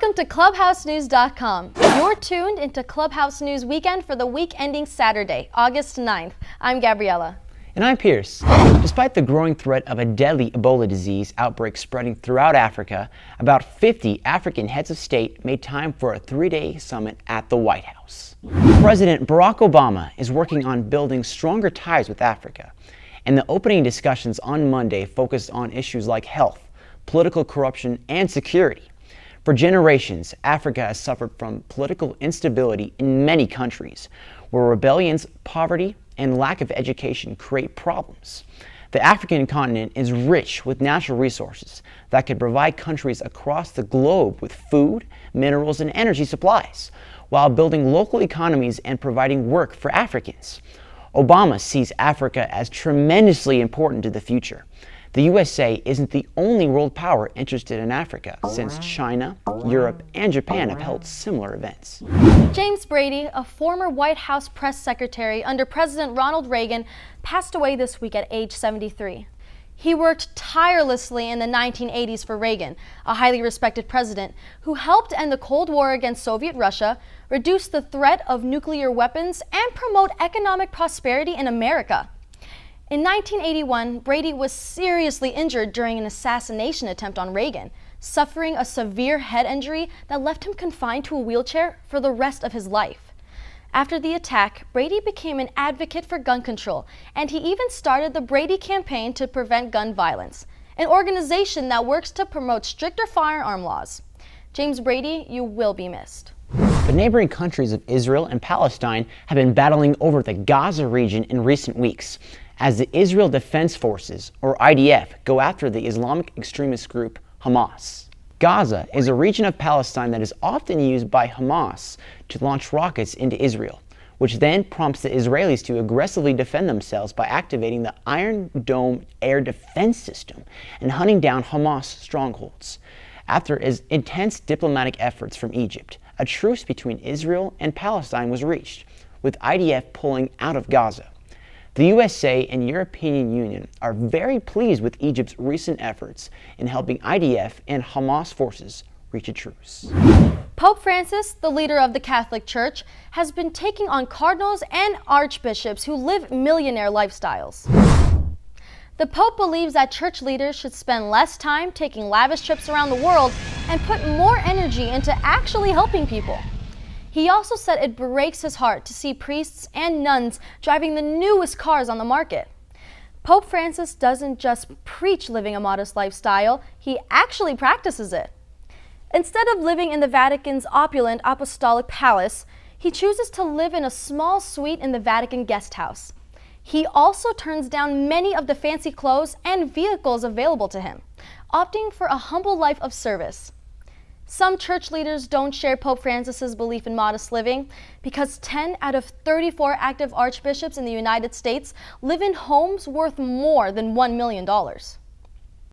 Welcome to ClubhouseNews.com. You're tuned into Clubhouse News Weekend for the week ending Saturday, August 9th. I'm Gabriella. And I'm Pierce. Despite the growing threat of a deadly Ebola disease outbreak spreading throughout Africa, about 50 African heads of state made time for a 3-day summit at the White House. President Barack Obama is working on building stronger ties with Africa, and the opening discussions on Monday focused on issues like health, political corruption, and security. For generations, Africa has suffered from political instability in many countries, where rebellions, poverty, and lack of education create problems. The African continent is rich with natural resources that could provide countries across the globe with food, minerals, and energy supplies, while building local economies and providing work for Africans. Obama sees Africa as tremendously important to the future. The USA isn't the only world power interested in Africa, since China, Europe, and Japan have held similar events. James Brady, a former White House press secretary under President Ronald Reagan, passed away this week at age 73. He worked tirelessly in the 1980s for Reagan, a highly respected president who helped end the Cold War against Soviet Russia, reduce the threat of nuclear weapons, and promote economic prosperity in America. In 1981, Brady was seriously injured during an assassination attempt on Reagan, suffering a severe head injury that left him confined to a wheelchair for the rest of his life. After the attack, Brady became an advocate for gun control, and he even started the Brady Campaign to Prevent Gun Violence, an organization that works to promote stricter firearm laws. James Brady, you will be missed. The neighboring countries of Israel and Palestine have been battling over the Gaza region in recent weeks, as the Israel Defense Forces, or IDF, go after the Islamic extremist group Hamas. Gaza is a region of Palestine that is often used by Hamas to launch rockets into Israel, which then prompts the Israelis to aggressively defend themselves by activating the Iron Dome air defense system and hunting down Hamas strongholds. After intense diplomatic efforts from Egypt, a truce between Israel and Palestine was reached, with IDF pulling out of Gaza. The USA and European Union are very pleased with Egypt's recent efforts in helping IDF and Hamas forces reach a truce. Pope Francis, the leader of the Catholic Church, has been taking on cardinals and archbishops who live millionaire lifestyles. The Pope believes that church leaders should spend less time taking lavish trips around the world and put more energy into actually helping people. He also said it breaks his heart to see priests and nuns driving the newest cars on the market. Pope Francis doesn't just preach living a modest lifestyle, he actually practices it. Instead of living in the Vatican's opulent apostolic palace, he chooses to live in a small suite in the Vatican guest house. He also turns down many of the fancy clothes and vehicles available to him, opting for a humble life of service. Some church leaders don't share Pope Francis's belief in modest living because 10 out of 34 active archbishops in the United States live in homes worth more than $1 million.